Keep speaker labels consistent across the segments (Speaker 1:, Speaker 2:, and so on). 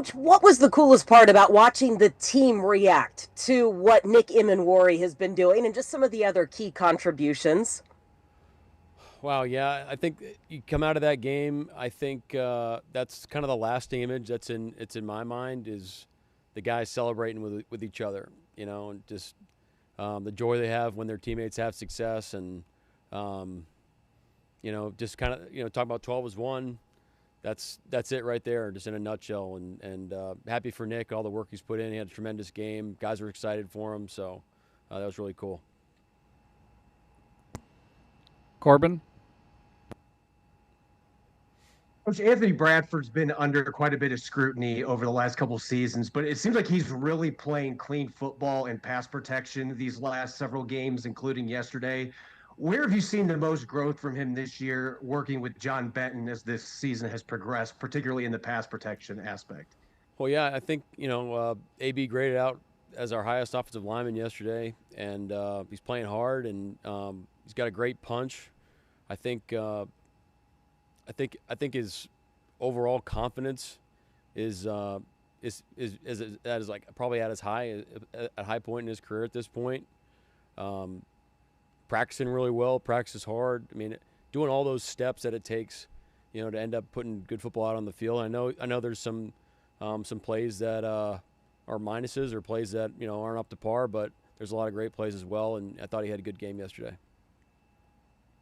Speaker 1: Coach, what was the coolest part about watching the team react to what Nick Emmanwori has been doing and just some of the other key contributions?
Speaker 2: Wow, yeah, I think you come out of that game. I think that's kind of the lasting image it's in my mind is the guys celebrating with each other, and just the joy they have when their teammates have success, and um, just kind of talk about 12 as one. That's it right there, just in a nutshell. And happy for Nick, all the work he's put in. He had a tremendous game. Guys were excited for him, so that was really cool.
Speaker 3: Corbin?
Speaker 4: Coach Anthony Bradford's been under quite a bit of scrutiny over the last couple of seasons, but it seems like he's really playing clean football and pass protection these last several games, including yesterday. Where have you seen the most growth from him this year working with John Benton as this season has progressed, particularly in the pass protection aspect?
Speaker 2: Well, yeah, I think AB graded out as our highest offensive lineman yesterday, and he's playing hard, and he's got a great punch. I think his overall confidence is like probably at his high point in his career at this point. Practicing really well, practices hard. I mean, doing all those steps that it takes, to end up putting good football out on the field. I know there's some plays that are minuses or plays that aren't up to par, but there's a lot of great plays as well. And I thought he had a good game yesterday.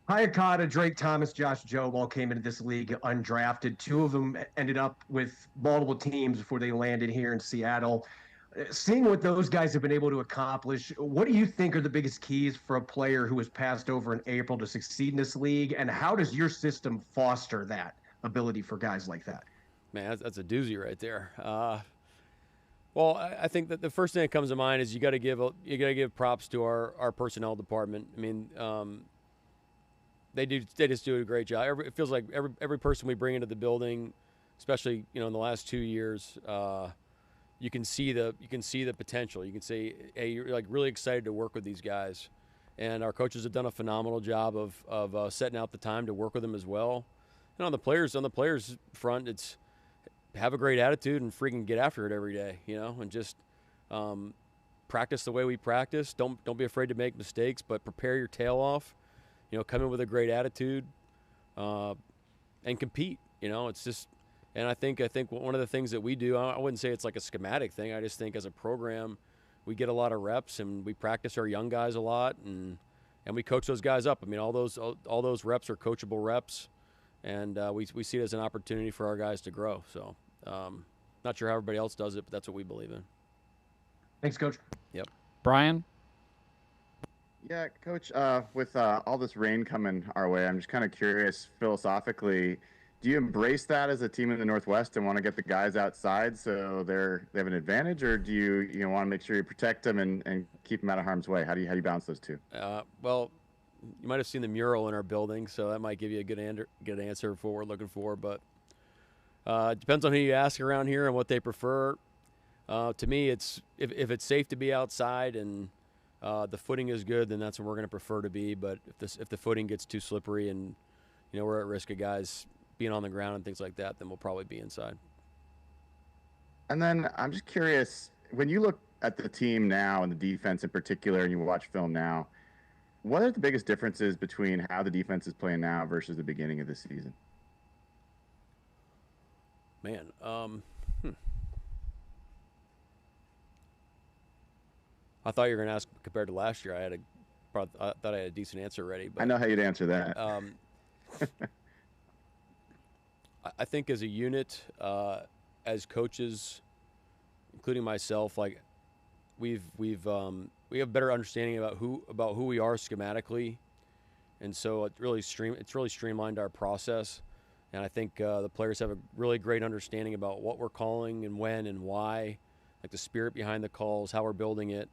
Speaker 4: Hayakata, Drake Thomas, Josh Jobe all came into this league undrafted. Two of them ended up with multiple teams before they landed here in Seattle. Seeing what those guys have been able to accomplish, what do you think are the biggest keys for a player who was passed over in April to succeed in this league? And how does your system foster that ability for guys like that?
Speaker 2: Man, that's a doozy right there. Well, I think that the first thing that comes to mind is you got to give props to our personnel department. I mean, they just do a great job. It feels like every person we bring into the building, especially in the last 2 years, you can see the potential. You can say, hey, you're like really excited to work with these guys, and our coaches have done a phenomenal job of setting out the time to work with them as well. And on the players front, it's have a great attitude and freaking get after it every day, and just practice the way we practice. Don't be afraid to make mistakes, but prepare your tail off. Come in with a great attitude, and compete. It's just, and I think one of the things that we do, I wouldn't say it's like a schematic thing. I just think as a program, we get a lot of reps and we practice our young guys a lot, and we coach those guys up. I mean, all those reps are coachable reps, and we see it as an opportunity for our guys to grow. So, not sure how everybody else does it, but that's what we believe in.
Speaker 4: Thanks, Coach.
Speaker 2: Yep.
Speaker 3: Brian?
Speaker 5: Yeah, Coach, with all this rain coming our way, I'm just kind of curious philosophically, do you embrace that as a team in the Northwest and want to get the guys outside so they have an advantage, or do you want to make sure you protect them and keep them out of harm's way? How do you balance those two?
Speaker 2: Well, you might have seen the mural in our building, so that might give you a good answer for what we're looking for, but it depends on who you ask around here and what they prefer. To me, it's if it's safe to be outside and the footing is good, then that's where we're going to prefer to be. But if the footing gets too slippery and we're at risk of guys being on the ground and things like that, then we'll probably be inside.
Speaker 5: And then I'm just curious, when you look at the team now and the defense in particular, and you watch film now, what are the biggest differences between how the defense is playing now versus the beginning of the season?
Speaker 2: Man, I thought you were going to ask compared to last year. I thought I had a decent answer ready. But
Speaker 5: I know how you'd answer that.
Speaker 2: I think as a unit, as coaches, including myself, like we have better understanding about who we are schematically, and so it's really streamlined our process. And I think the players have a really great understanding about what we're calling and when and why, like the spirit behind the calls, how we're building it,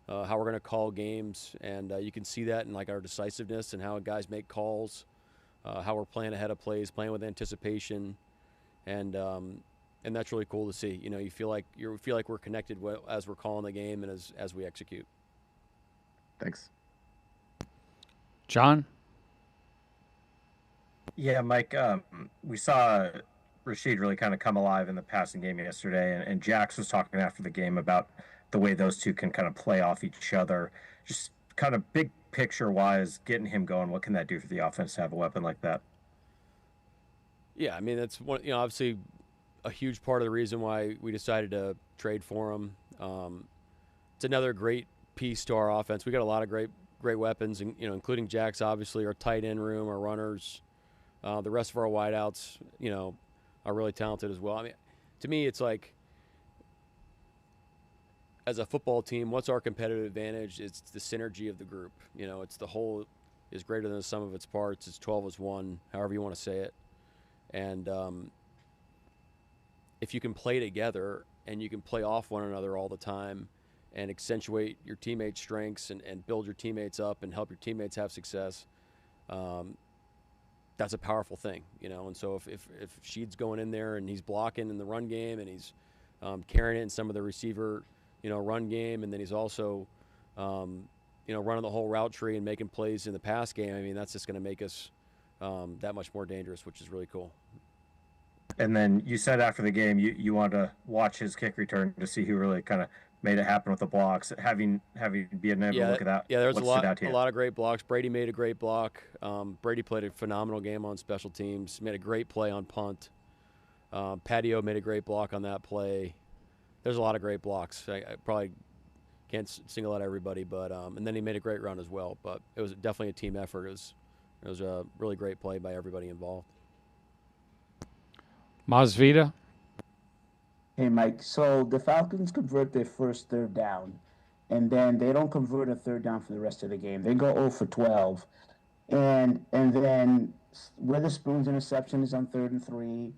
Speaker 2: how we're going to call games, and you can see that in like our decisiveness and how guys make calls, how we're playing ahead of plays, playing with anticipation, and that's really cool to see. You feel like we're connected as we're calling the game and as we execute.
Speaker 5: Thanks,
Speaker 3: John.
Speaker 6: Yeah, Mike, we saw Rashid really kind of come alive in the passing game yesterday, and Jax was talking after the game about the way those two can kind of play off each other. Just kind of big picture wise, getting him going, what can that do for the offense to have a weapon like that?
Speaker 2: Yeah, I mean, that's one, obviously a huge part of the reason why we decided to trade for him. It's another great piece to our offense. We got a lot of great weapons, and including Jax, obviously, our tight end room, our runners, the rest of our wideouts, are really talented as well. I mean, to me, it's like, as a football team, what's our competitive advantage? It's the synergy of the group. It's the whole is greater than the sum of its parts. It's 12 as one, however you want to say it. And if you can play together and you can play off one another all the time and accentuate your teammates' strengths and build your teammates up and help your teammates have success, that's a powerful thing, And so if Sheed's going in there and he's blocking in the run game and he's carrying it in some of the receiver, run game, and then he's also, running the whole route tree and making plays in the pass game, I mean, that's just going to make us that much more dangerous, which is really cool.
Speaker 6: And then you said after the game you wanted to watch his kick return to see who really kind of made it happen with the blocks. Having been able to look at that,
Speaker 2: yeah, there's a lot of great blocks. Brady made a great block. Brady played a phenomenal game on special teams. Made a great play on punt. Patio made a great block on that play. There's a lot of great blocks. I probably can't single out everybody, but and then he made a great run as well. But it was definitely a team effort. It was a really great play by everybody involved.
Speaker 3: Masvita.
Speaker 7: Hey, Mike. So the Falcons convert their first third down, and then they don't convert a third down for the rest of the game. They go 0 for 12. And then Witherspoon's interception is on 3rd and 3.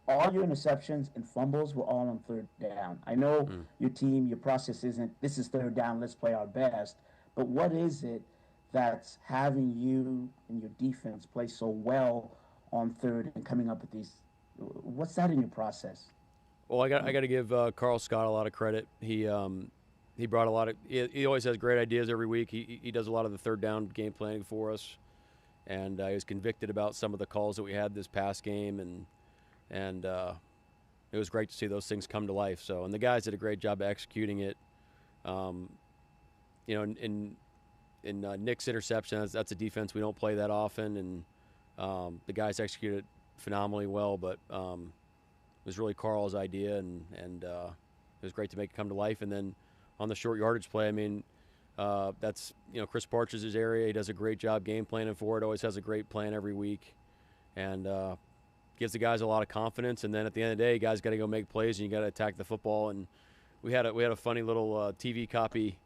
Speaker 7: All your interceptions and fumbles were all on third down. I know your team, your process isn't, this is third down, let's play our best. But what is it that's having you and your defense play so well on third and coming up with these? What's that in your process?
Speaker 2: Well, I got to give Carl Scott a lot of credit. He brought a lot of. He always has great ideas every week. He does a lot of the third down game planning for us, and he was convicted about some of the calls that we had this past game, and it was great to see those things come to life. So, and the guys did a great job of executing it. In Nick's interception, that's a defense we don't play that often, and the guys executed phenomenally well. But it was really Carl's idea, and it was great to make it come to life. And then on the short yardage play, I mean, that's Chris Partridge's area. He does a great job game planning for it. Always has a great plan every week, and gives the guys a lot of confidence. And then at the end of the day, guys got to go make plays, and you got to attack the football. And we had a funny little TV copy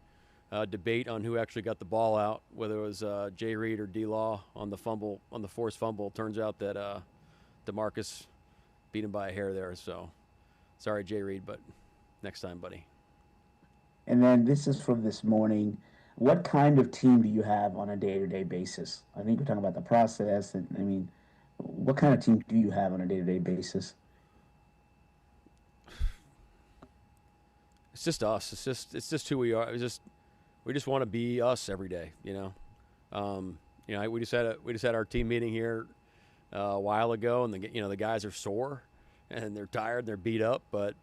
Speaker 2: debate on who actually got the ball out, whether it was Jay Reed or D Law on the fumble, on the forced fumble. Turns out that DeMarcus beat him by a hair there. So sorry, Jay Reed, but next time, buddy.
Speaker 7: And then this is from this morning. What kind of team do you have on a day-to-day basis? I think we're talking about the process. And I mean, what kind of team do you have on a day-to-day basis?
Speaker 2: It's just us. It's just who we are. We just want to be us every day. We just had our team meeting here a while ago, and the guys are sore and they're tired, and they're beat up, but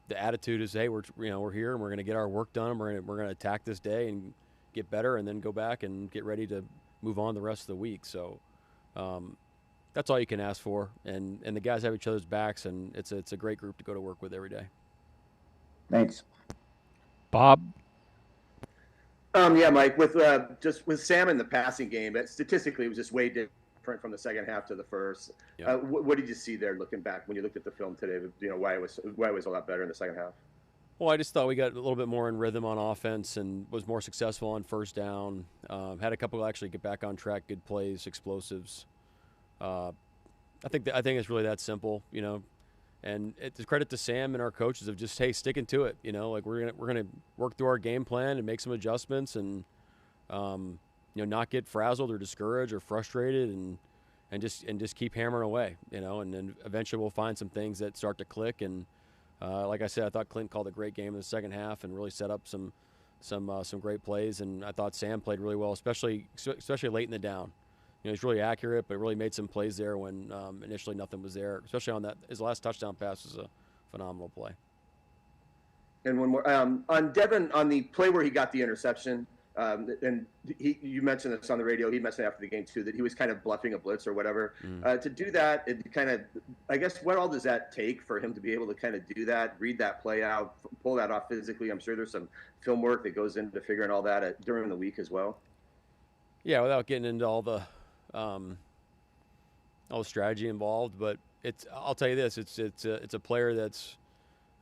Speaker 2: the attitude is, hey, we're here and we're going to get our work done. We're going to attack this day and get better, and then go back and get ready to move on the rest of the week. So that's all you can ask for, and the guys have each other's backs, and it's a great group to go to work with every day.
Speaker 7: Thanks,
Speaker 3: Bob.
Speaker 8: Yeah, Mike, with Sam in the passing game, statistically it was just way different from the second half to the first. Yeah. What did you see there, looking back, when you looked at the film today? Why it was a lot better in the second half?
Speaker 2: Well, I just thought we got a little bit more in rhythm on offense and was more successful on first down. Had a couple actually get back on track, good plays, explosives. I think it's really that simple, And it's a credit to Sam and our coaches of just, hey, sticking to it. Like we're gonna work through our game plan and make some adjustments, and not get frazzled or discouraged or frustrated, and just keep hammering away. And then eventually we'll find some things that start to click. And like I said, I thought Clint called a great game in the second half and really set up some great plays. And I thought Sam played really well, especially late in the down. he's really accurate, but really made some plays there when initially nothing was there. Especially on that, his last touchdown pass was a phenomenal play.
Speaker 8: And one more on Devin, on the play where he got the interception. And you mentioned this on the radio. He mentioned after the game too that he was kind of bluffing a blitz or whatever. To do that, it kind of, I guess, what all does that take for him to be able to kind of do that, read that play out, pull that off physically? I'm sure there's some film work that goes into figuring all that during the week as well.
Speaker 2: Yeah, without getting into all the strategy involved, but I'll tell you this: it's a player that's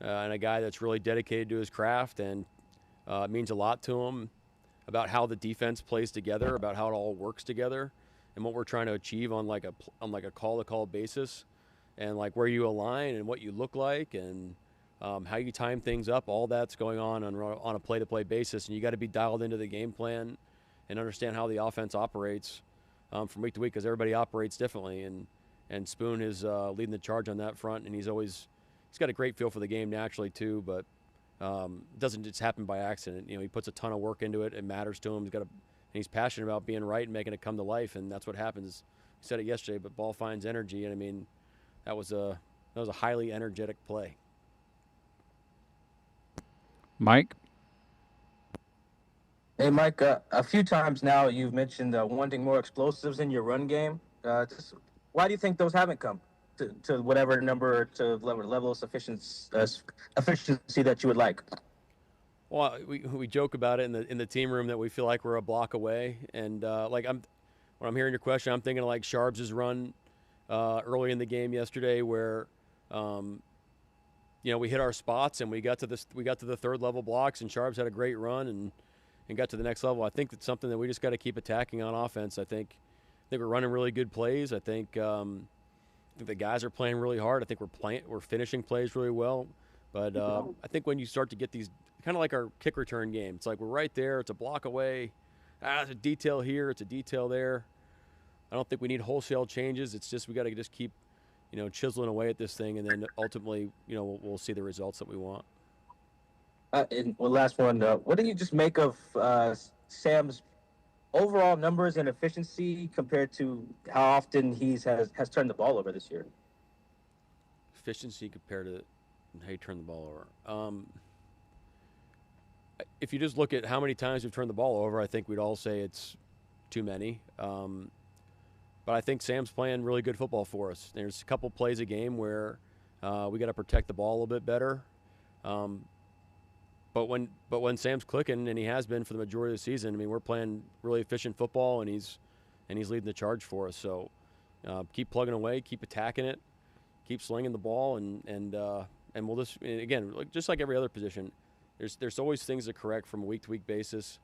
Speaker 2: and a guy that's really dedicated to his craft, and it means a lot to him about how the defense plays together, about how it all works together, and what we're trying to achieve on like a call-to-call basis, and like where you align and what you look like, and how you time things up. All that's going on a play-to-play basis, and you got to be dialed into the game plan and understand how the offense operates from week to week, because everybody operates differently. And Spoon is leading the charge on that front, and he's got a great feel for the game naturally too, but it doesn't just happen by accident. He puts a ton of work into it. It matters to him. He's passionate about being right and making it come to life, and that's what happens. He said it yesterday, but ball finds energy, and I mean, that was a highly energetic play.
Speaker 3: Mike?
Speaker 9: Hey, Mike, a few times now you've mentioned wanting more explosives in your run game. Why do you think those haven't come to whatever number, to level of efficiency that you would like?
Speaker 2: Well, we joke about it in the team room that we feel like we're a block away. And when I'm hearing your question, I'm thinking of like Sharps' run early in the game yesterday where we hit our spots and we got to the third level blocks, and Sharps had a great run and got to the next level. I think that's something that we just got to keep attacking on offense. I think we're running really good plays. I think the guys are playing really hard. I think we're finishing plays really well. But I think when you start to get these, kind of like our kick return game, it's like we're right there. It's a block away. It's a detail here. It's a detail there. I don't think we need wholesale changes. It's just we got to just keep, chiseling away at this thing, and then ultimately, we'll see the results that we want.
Speaker 9: And one last one. What do you just make of Sam's overall numbers and efficiency compared to how often has turned the ball over this year?
Speaker 2: Efficiency compared to how you turn the ball over. If you just look at how many times we've turned the ball over, I think we'd all say it's too many. But I think Sam's playing really good football for us. There's a couple plays a game where we got to protect the ball a little bit better. But when Sam's clicking, and he has been for the majority of the season, I mean, we're playing really efficient football, and he's leading the charge for us. So keep plugging away, keep attacking it, keep slinging the ball, and we'll just, again, just like every other position, there's always things to correct from a week to week basis.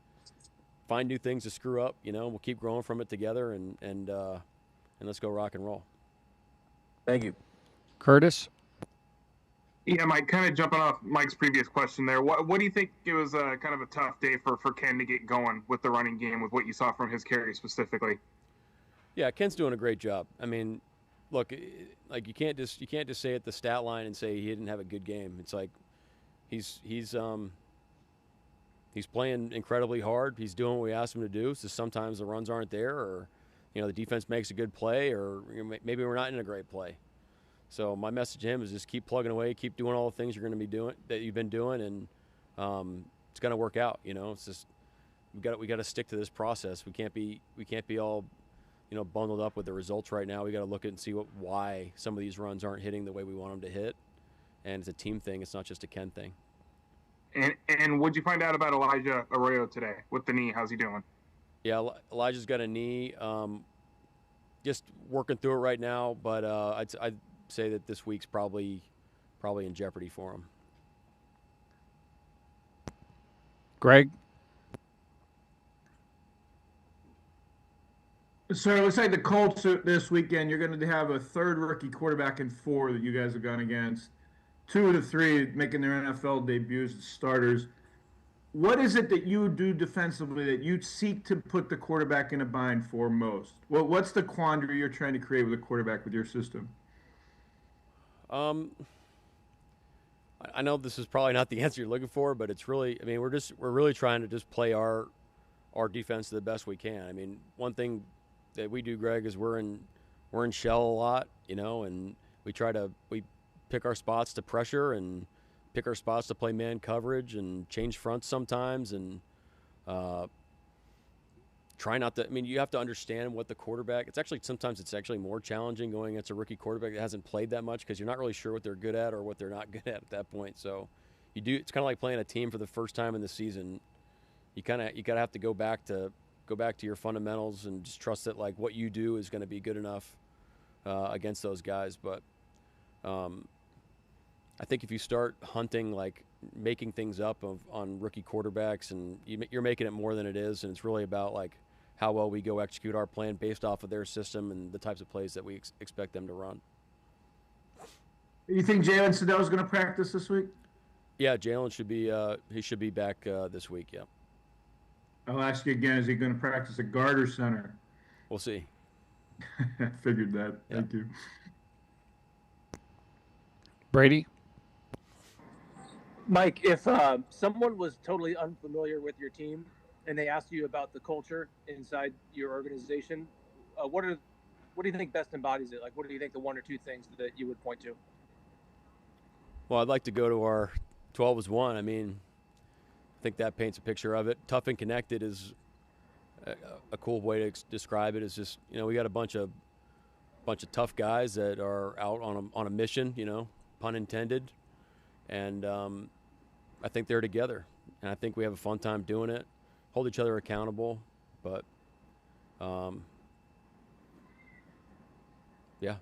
Speaker 2: Find new things to screw up. We'll keep growing from it together, and let's go rock and roll.
Speaker 9: Thank you,
Speaker 3: Curtis.
Speaker 10: Yeah, Mike, kind of jumping off Mike's previous question there. What do you think it was kind of a tough day for Ken to get going with the running game, with what you saw from his carry specifically?
Speaker 2: Yeah, Ken's doing a great job. I mean, look, like you can't just say at the stat line and say he didn't have a good game. It's like he's playing incredibly hard. He's doing what we asked him to do. So sometimes the runs aren't there, or the defense makes a good play, or maybe we're not in a great play. So my message to him is just keep plugging away, keep doing all the things you're going to be doing that you've been doing, and it's going to work out. It's just we got to stick to this process. We can't be all bundled up with the results right now. We got to look at and see why some of these runs aren't hitting the way we want them to hit, and it's a team thing. It's not just a Ken thing.
Speaker 10: And what'd you find out about Elijah Arroyo today with the knee? How's he doing?
Speaker 2: Yeah, Elijah's got a knee. Just working through it right now, but I'd say that this week's probably in jeopardy for him.
Speaker 3: Greg?
Speaker 11: So it looks like the Colts this weekend, you're going to have a third rookie quarterback and 4 that you guys have gone against. 2 of the 3 making their NFL debuts as starters. What is it that you do defensively that you seek to put the quarterback in a bind for most? What's the quandary you're trying to create with a quarterback with your system?
Speaker 2: I know this is probably not the answer you're looking for, but it's really, I mean, we're really trying to just play our defense to the best we can. I mean, one thing that we do, Greg, is we're in shell a lot, and we pick our spots to pressure and pick our spots to play man coverage and change fronts sometimes, and try not to. I mean, you have to understand what the quarterback. Sometimes it's actually more challenging going against a rookie quarterback that hasn't played that much, because you're not really sure what they're good at or what they're not good at that point. So it's kind of like playing a team for the first time in the season. You gotta have to go back to your fundamentals and just trust that like what you do is going to be good enough against those guys. But I think if you start hunting, like making things up on rookie quarterbacks, and you're making it more than it is, and it's really about like how well we go execute our plan based off of their system and the types of plays that we expect them to run.
Speaker 11: You think Jalen Sedell is going to practice this week?
Speaker 2: Yeah, Jalen should be back this week. Yeah.
Speaker 11: I'll ask you again: is he going to practice at guard or center?
Speaker 2: We'll see.
Speaker 11: I figured that.
Speaker 2: Yeah.
Speaker 11: Thank you.
Speaker 3: Brady?
Speaker 9: Mike, if someone was totally unfamiliar with your team and they asked you about the culture inside your organization, what do you think best embodies it? Like, what do you think the one or two things that you would point to?
Speaker 2: Well, I'd like to go to our 12 as one. I mean, I think that paints a picture of it. Tough and connected is a cool way to describe it. Is just, we got a bunch of tough guys that are out on a mission, pun intended, and I think they're together, and I think we have a fun time doing it. Hold each other accountable, but yeah,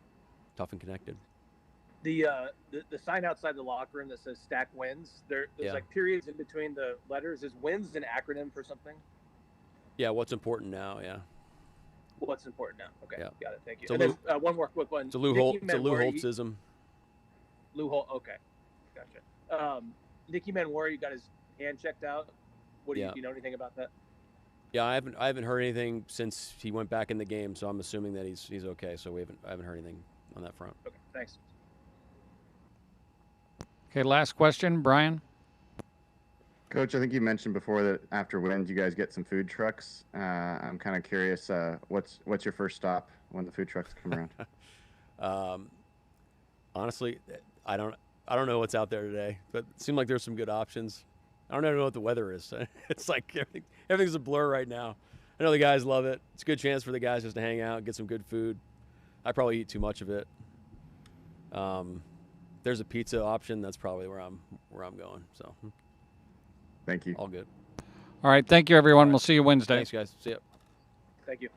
Speaker 2: tough and connected.
Speaker 9: The sign outside the locker room that says "Stack Wins." There's like periods in between the letters. Is "wins" an acronym for something?
Speaker 2: Yeah, what's important now? Yeah.
Speaker 9: What's important now? Okay,
Speaker 2: yeah.
Speaker 9: Got it. Thank you. And then one more quick one.
Speaker 2: It's a Lou Holtzism.
Speaker 9: Lou Holt. Okay, gotcha. Nick Emmanwori got his hand checked out. Do you know anything about that?
Speaker 2: Yeah, I haven't heard anything since he went back in the game, so I'm assuming that he's okay. So I haven't heard anything on that front.
Speaker 9: Okay, thanks.
Speaker 3: Okay, last question, Brian.
Speaker 5: Coach, I think you mentioned before that after wins, you guys get some food trucks. I'm kind of curious, what's your first stop when the food trucks come around?
Speaker 2: Honestly, I don't know what's out there today, but it seemed like there's some good options. I don't even know what the weather is. It's like everything's a blur right now. I know the guys love it. It's a good chance for the guys just to hang out and get some good food. I probably eat too much of it. There's a pizza option. That's probably where I'm going. So,
Speaker 5: thank you.
Speaker 2: All good.
Speaker 3: All right. Thank you, everyone. We'll see you Wednesday.
Speaker 2: Thanks, guys. See ya.
Speaker 9: Thank you.